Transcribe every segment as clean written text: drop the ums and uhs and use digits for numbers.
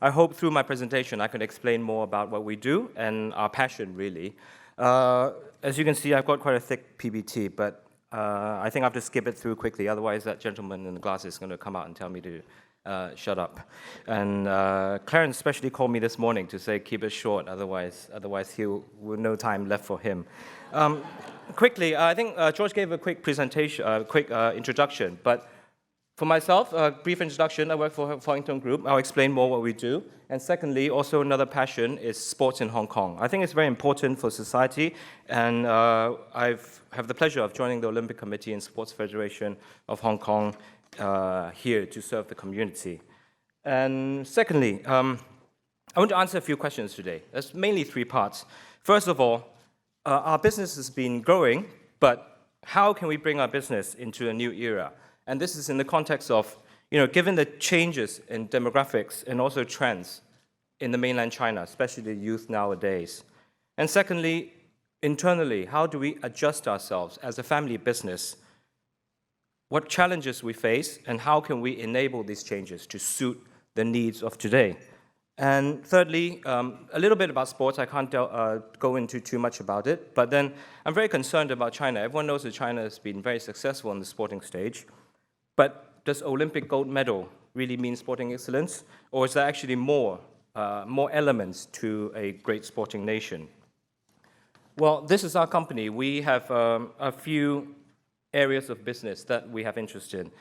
I hope through my presentation I can explain more about what we do and our passion, really. As you can see, I've got quite a thick PPT, but I think I have to skip it through quickly, otherwise that gentleman in the glasses is going to come out and tell me to shut up. And Clarence especially called me this morning to say keep it short, otherwise he'll no time left for him. Quickly, I think George gave a quick presentation, quick introduction, but for myself, a brief introduction. I work for Tung Group. I'll explain more what we do. And secondly, also another passion is sports in Hong Kong. I think it's very important for society, and I have the pleasure of joining the Olympic Committee and Sports Federation of Hong Kong here to serve the community. And secondly, I want to answer a few questions today. There's mainly three parts. First of all, our business has been growing, but how can we bring our business into a new era? And this is in the context of, given the changes in demographics and also trends in the mainland China, especially the youth nowadays. And secondly, internally, how do we adjust ourselves as a family business? What challenges we face, and how can we enable these changes to suit the needs of today? And thirdly, a little bit about sports. I can't go into too much about it, but then I'm very concerned about China. Everyone knows that China has been very successful on the sporting stage, but does Olympic gold medal really mean sporting excellence, or is there actually more elements to a great sporting nation? Well, this is our company. We have a few areas of business that we have interest in.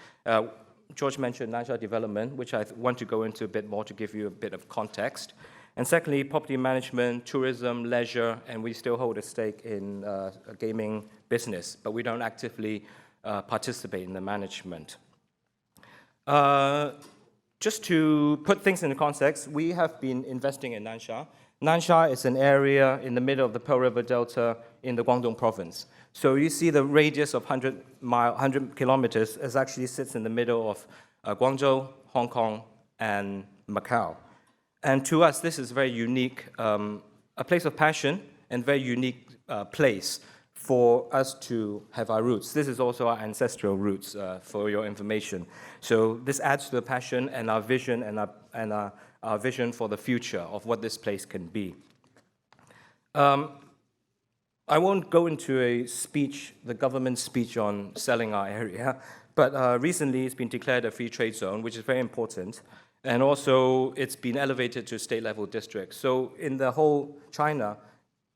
George mentioned Nansha development, which I want to go into a bit more to give you a bit of context. And secondly, property management, tourism, leisure, and we still hold a stake in a gaming business, but we don't actively participate in the management. Just to put things into context, we have been investing in Nansha. Nansha is an area in the middle of the Pearl River Delta in the Guangdong province. So you see the radius of 100 kilometers actually sits in the middle of Guangzhou, Hong Kong, and Macau. And to us, this is very unique, a place of passion and very unique place for us to have our roots. This is also our ancestral roots, for your information. So this adds to the passion and our vision and our vision for the future of what this place can be. I won't go into a speech, the government speech on selling our area, but recently it's been declared a free trade zone, which is very important. And also it's been elevated to state-level district. So in the whole China,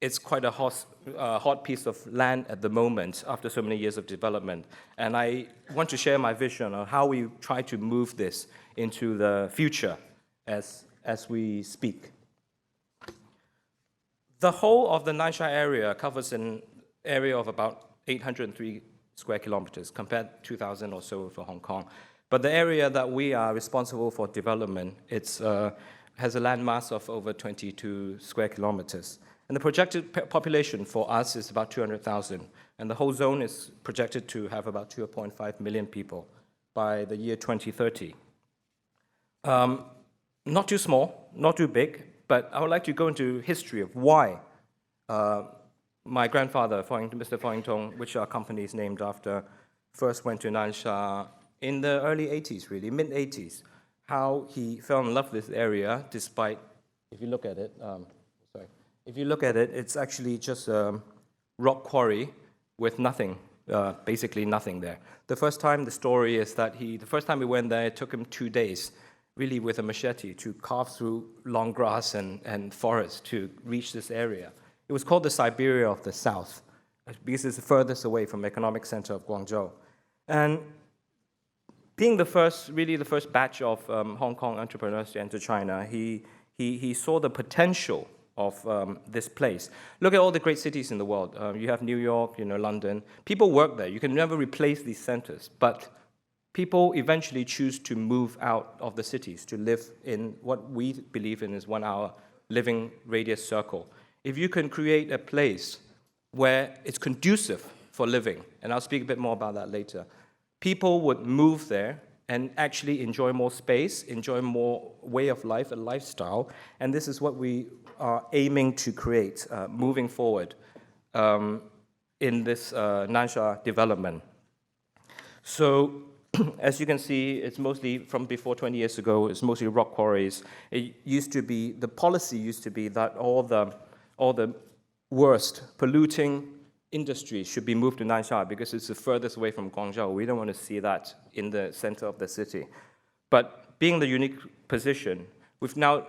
it's quite a hot piece of land at the moment after so many years of development. And I want to share my vision on how we try to move this into the future as we speak. The whole of the Nansha area covers an area of about 803 square kilometers, compared to 2,000 or so for Hong Kong. But the area that we are responsible for development, has a land mass of over 22 square kilometers. And the projected population for us is about 200,000. And the whole zone is projected to have about 2.5 million people by the year 2030. Not too small, not too big, but I would like to go into history of why my grandfather, Mr. Fok, which our company is named after, first went to Nansha in the early 80s, really, mid-80s, how he fell in love with this area despite, if you look at it, it's actually just a rock quarry with nothing, basically nothing there. The first time, the story is that the first time we went there, it took him 2 days, really with a machete, to carve through long grass and forest to reach this area. It was called the Siberia of the South, because it's the furthest away from the economic center of Guangzhou. And being the first batch of Hong Kong entrepreneurs to enter China, he saw the potential of this place. Look at all the great cities in the world. You have New York, London. People work there. You can never replace these centers, but people eventually choose to move out of the cities to live in what we believe in is 1 hour living radius circle. If you can create a place where it's conducive for living, and I'll speak a bit more about that later, people would move there and actually enjoy more space, enjoy more way of life, a lifestyle, and this is what we are aiming to create moving forward in this Nansha development. So as you can see, it's mostly from before 20 years ago, it's mostly rock quarries. It used to be, the policy used to be that all the worst polluting industries should be moved to Nansha because it's the furthest away from Guangzhou. We don't want to see that in the center of the city. But being the unique position, we've now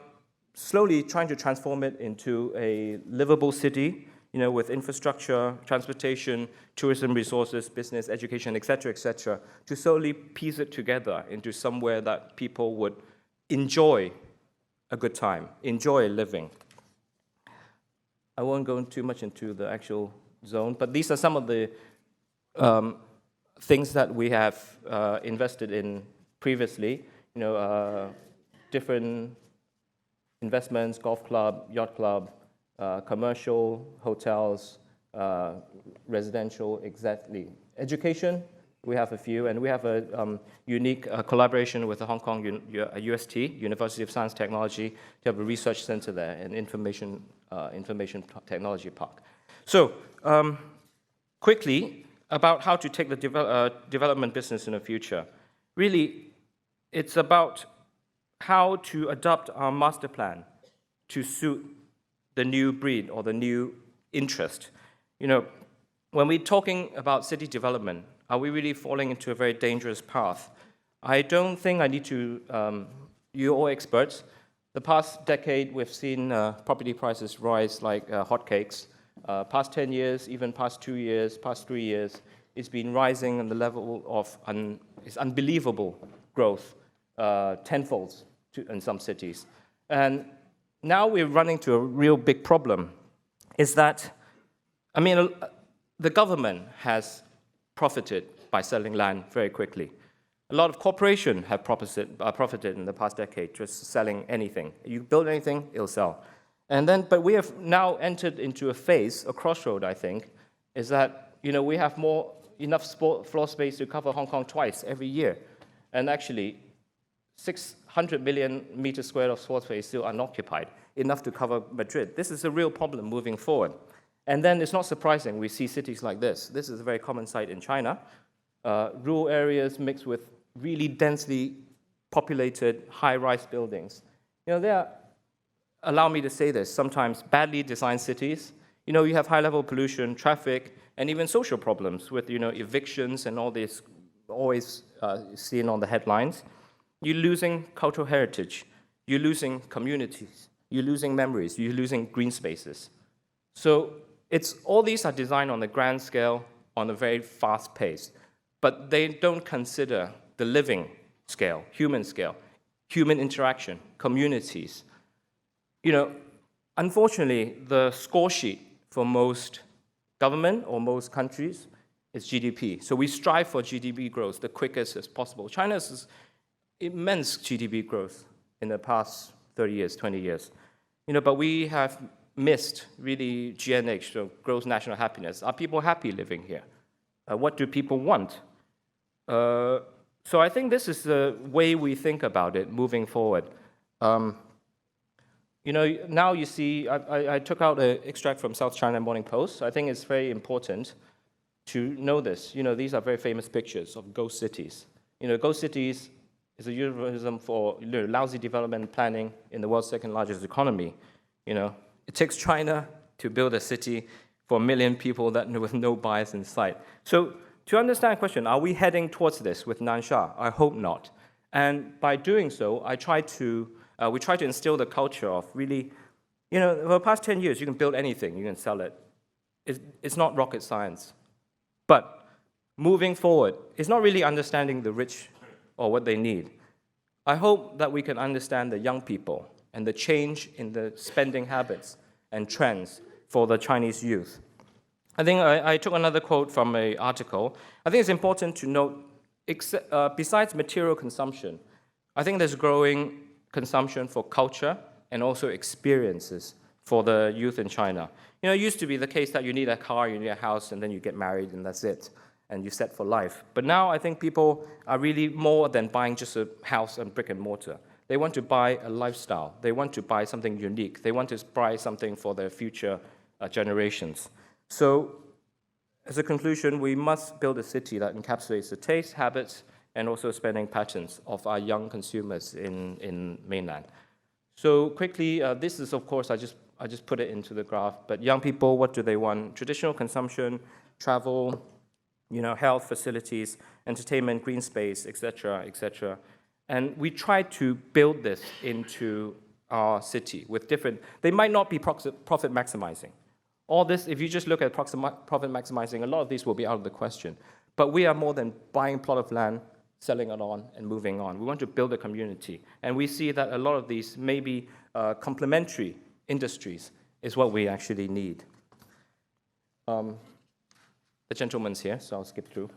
slowly trying to transform it into a livable city, with infrastructure, transportation, tourism resources, business, education, et cetera, to slowly piece it together into somewhere that people would enjoy a good time, enjoy living. I won't go too much into the actual zone, but these are some of the things that we have invested in previously. Different investments, golf club, yacht club, commercial, hotels, residential, exactly. Education, we have a few, and we have a unique collaboration with the Hong Kong UST, University of Science Technology, to have a research center there, an information technology park. So, quickly, about how to take the development business in the future. Really, it's about how to adapt our master plan to suit the new breed or the new interest. When we're talking about city development, are we really falling into a very dangerous path? I don't think I need to, you're all experts. The past decade, we've seen property prices rise like hotcakes. Past 10 years, even past 2 years, past 3 years, it's been rising on the level of it's unbelievable growth, tenfold in some cities. And now we're running to a real big problem, is that, the government has profited by selling land very quickly. A lot of corporations have profited in the past decade, just selling anything. You build anything, it'll sell. But we have now entered into a phase, a crossroad, I think, is that, we have enough floor space to cover Hong Kong twice every year. And actually, 600 million meters squared of floor space still unoccupied, enough to cover Madrid. This is a real problem moving forward. And then it's not surprising we see cities like this. This is a very common sight in China. Rural areas mixed with really densely populated high-rise buildings. They are, allow me to say this, sometimes badly designed cities. You have high-level pollution, traffic, and even social problems with, evictions and all this always seen on the headlines. You're losing cultural heritage. You're losing communities. You're losing memories. You're losing green spaces. So all these are designed on a grand scale, on a very fast pace, but they don't consider the living scale, human interaction, communities. Unfortunately, the score sheet for most government or most countries is GDP. So we strive for GDP growth the quickest as possible. China's immense GDP growth in the past 30 years, 20 years. But we have missed really GNH, so gross national happiness. Are people happy living here? What do people want? So I think this is the way we think about it moving forward. Now you see, I took out an extract from South China Morning Post. I think it's very important to know this. These are very famous pictures of ghost cities. Ghost cities is a euphemism for lousy development planning in the world's second largest economy. It takes China to build a city for 1 million people with no buyers in sight. So to understand the question, are we heading towards this with Nansha? I hope not. And by doing so, we try to instill the culture of really, for the past 10 years, you can build anything, you can sell it. It's not rocket science. But moving forward, it's not really understanding the rich or what they need. I hope that we can understand the young people and the change in the spending habits and trends for the Chinese youth. I think I took another quote from an article. I think it's important to note, besides material consumption, I think there's growing consumption for culture and also experiences for the youth in China. It used to be the case that you need a car, you need a house, and then you get married, and that's it, and you're set for life. But now I think people are really more than buying just a house and brick and mortar. They want to buy a lifestyle. They want to buy something unique. They want to buy something for their future generations. So, as a conclusion, we must build a city that encapsulates the tastes, habits, and also spending patterns of our young consumers in mainland. So quickly, this is, of course, I just put it into the graph, but young people, what do they want? Traditional consumption, travel, health facilities, entertainment, green space, etc., etc. And we try to build this into our city with different, they might not be profit maximizing. All this, if you just look at profit maximizing, a lot of these will be out of the question. But we are more than buying a plot of land, selling it on, and moving on. We want to build a community. And we see that a lot of these maybe complementary industries is what we actually need. The gentleman's here, so I'll skip through.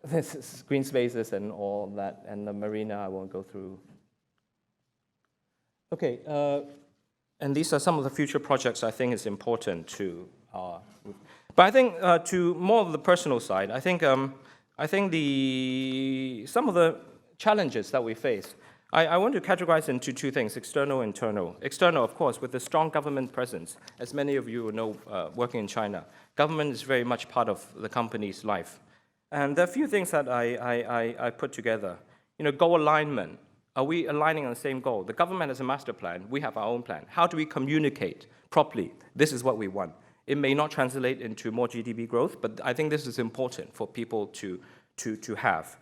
This is green spaces and all that, and the marina I won't go through. Okay, and these are some of the future projects I think is important to but I think to more of the personal side, I think some of the challenges that we face, I want to categorize into two things, external and internal. External, of course, with the strong government presence, as many of you know, working in China, government is very much part of the company's life. And there are a few things that I put together. Goal alignment. Are we aligning on the same goal? The government has a master plan. We have our own plan. How do we communicate properly? This is what we want. It may not translate into more GDP growth, but I think this is important for people to have.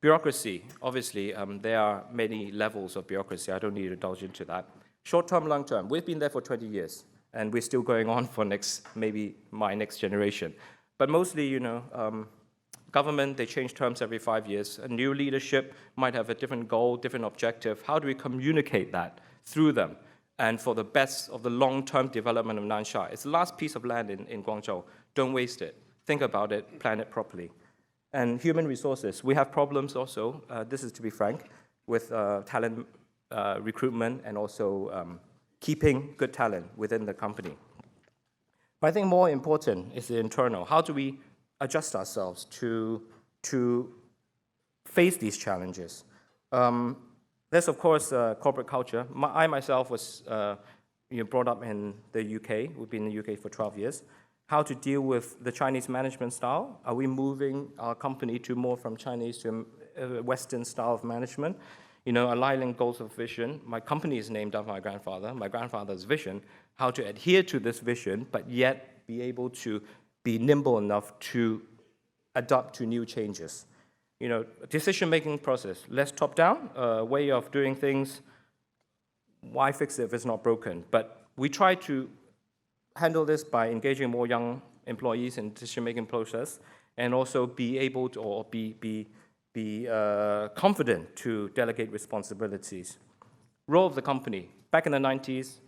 Bureaucracy, obviously, there are many levels of bureaucracy. I don't need to indulge into that. Short-term, long-term. We've been there for 20 years, and we're still going on for maybe my next generation. But mostly, government, they change terms every 5 years. A new leadership might have a different goal, different objective. How do we communicate that through them? And for the best of the long-term development of Nansha. It's the last piece of land in Guangzhou. Don't waste it. Think about it, plan it properly. And human resources. We have problems also, this is to be frank, with talent recruitment and also keeping good talent within the company. But I think more important is the internal. How do we adjust ourselves to face these challenges? There's, of course, corporate culture. I myself was brought up in the UK. We've been in the UK for 12 years. How to deal with the Chinese management style? Are we moving our company to more from Chinese to a Western style of management? Aligning goals of vision. My company is named after my grandfather's vision. How to adhere to this vision, but yet be able to be nimble enough to adapt to new changes. Decision-making process, less top-down, way of doing things. Why fix it if it's not broken? But we try to handle this by engaging more young employees in decision-making process, and also be able to, or be confident to delegate responsibilities. Role of the company. Back in the 90s,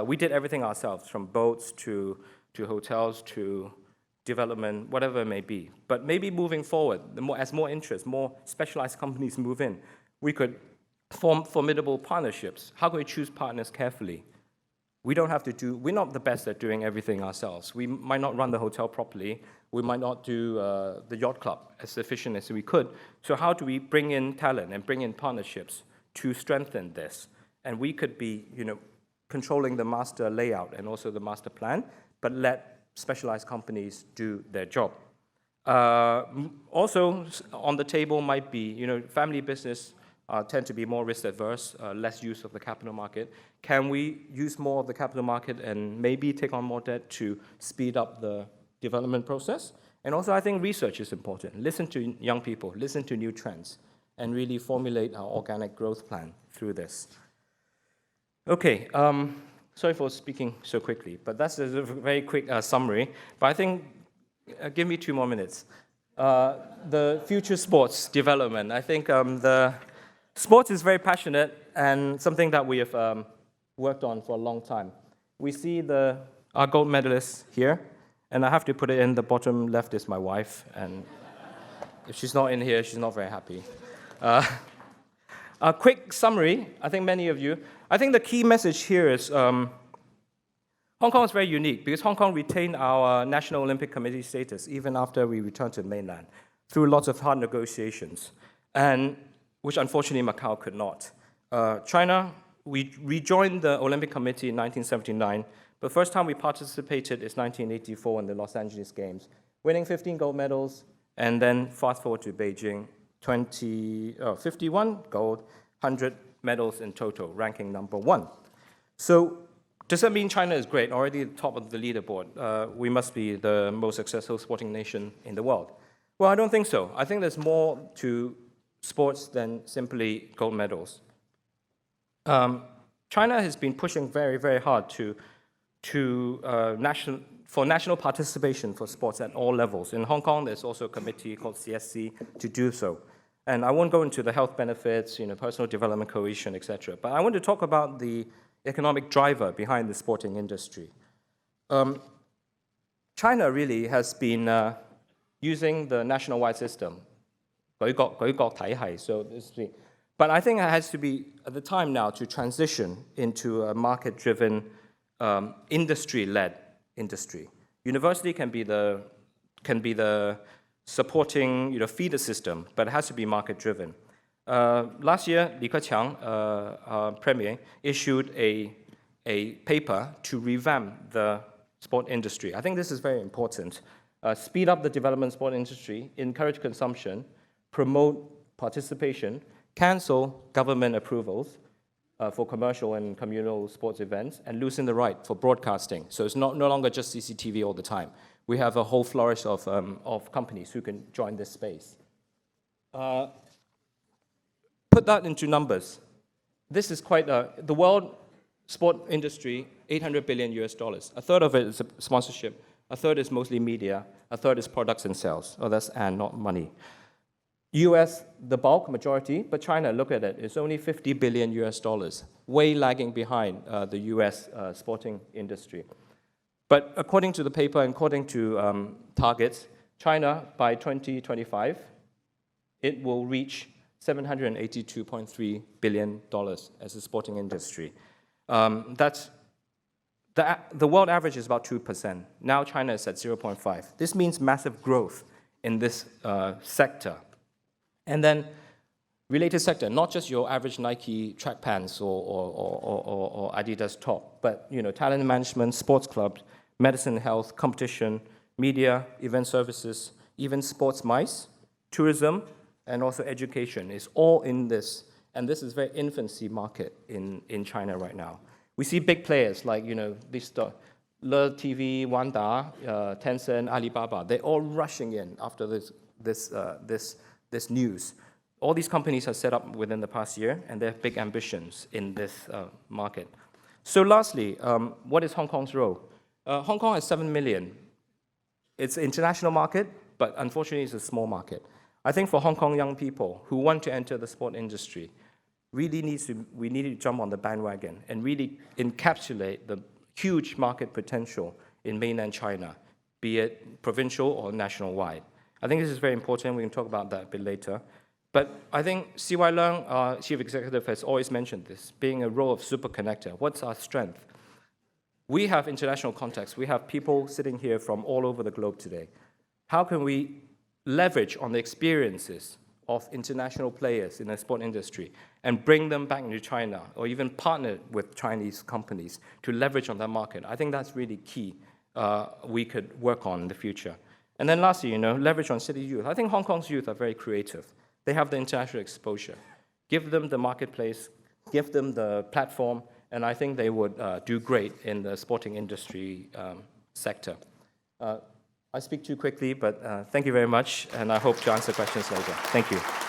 we did everything ourselves, from boats to hotels to development, whatever it may be. But maybe moving forward, as more interest, more specialized companies move in, we could form formidable partnerships. How can we choose partners carefully? We're not the best at doing everything ourselves. We might not run the hotel properly. We might not do the yacht club as efficient as we could. So how do we bring in talent and bring in partnerships to strengthen this? And we could be, controlling the master layout and also the master plan, but let specialized companies do their job. Also, on the table might be, family business tend to be more risk adverse, less use of the capital market. Can we use more of the capital market and maybe take on more debt to speed up the development process? And also, I think research is important. Listen to young people, listen to new trends, and really formulate our organic growth plan through this. Okay, sorry for speaking so quickly, but that's a very quick summary. But I think, give me 2 more minutes. The future sports development. I think the sports is very passionate and something that we have worked on for a long time. We see our gold medalists here, and I have to put it in the bottom left is my wife, and if she's not in here, she's not very happy. A quick summary, I think I think the key message here is Hong Kong is very unique because Hong Kong retained our National Olympic Committee status even after we returned to mainland through lots of hard negotiations, and which unfortunately Macau could not. China, we rejoined the Olympic Committee in 1979, but the first time we participated is 1984 in the Los Angeles Games, winning 15 gold medals, And then fast forward to Beijing, 51 gold, 100 medals in total, ranking number 1. So does that mean China is great, already at the top of the leaderboard? We must be the most successful sporting nation in the world. Well, I don't think so. I think there's more to sports than simply gold medals. China has been pushing very, very hard for national participation for sports at all levels. In Hong Kong, there's also a committee called CSC to do so. And I won't go into the health benefits, personal development, cohesion, etc. But I want to talk about the economic driver behind the sporting industry. China really has been using the nationwide system. So but I think it has to be at the time now to transition into a market-driven, industry-led industry. University can be the supporting, feeder system, but it has to be market-driven. Last year, Li Keqiang, Premier, issued a paper to revamp the sport industry. I think this is very important. Speed up the development sport industry, encourage consumption, promote participation, cancel government approvals for commercial and communal sports events, and loosen the right for broadcasting. So it's no longer just CCTV all the time. We have a whole flourish of companies who can join this space. Put that into numbers. This is quite the world sport industry, $800 billion US. A third of it is sponsorship. A third is mostly media. A third is products and sales. Oh, that's and not money. US, the bulk, majority, but China, look at it, it's only $50 billion US, way lagging behind the US sporting industry. But according to the paper and according to targets, China, by 2025, it will reach $782.3 billion as a sporting industry. That's the world average is about 2%. Now China is at 0.5. This means massive growth in this sector. And then related sector, not just your average Nike track pants or Adidas top, but talent management, sports clubs, medicine, health, competition, media, event services, even sports mice, tourism, and also education is all in this. And this is a very infancy market in China right now. We see big players like, this Le TV, Wanda, Tencent, Alibaba. They're all rushing in after this news. All these companies are set up within the past year, and they have big ambitions in this market. So lastly, what is Hong Kong's role? Hong Kong has 7 million. It's an international market, but unfortunately it's a small market. I think for Hong Kong young people who want to enter the sport industry, we need to jump on the bandwagon and really encapsulate the huge market potential in mainland China, be it provincial or national-wide. I think this is very important. We can talk about that a bit later. But I think C.Y. Leung, our chief executive, has always mentioned this, being a role of super connector. What's our strength? We have international contacts. We have people sitting here from all over the globe today. How can we leverage on the experiences of international players in the sport industry and bring them back into China, or even partner with Chinese companies to leverage on that market? I think that's really key we could work on in the future. And then lastly, leverage on city youth. I think Hong Kong's youth are very creative. They have the international exposure. Give them the marketplace, give them the platform, and I think they would do great in the sporting industry sector. I speak too quickly, but thank you very much, and I hope to answer questions later. Thank you.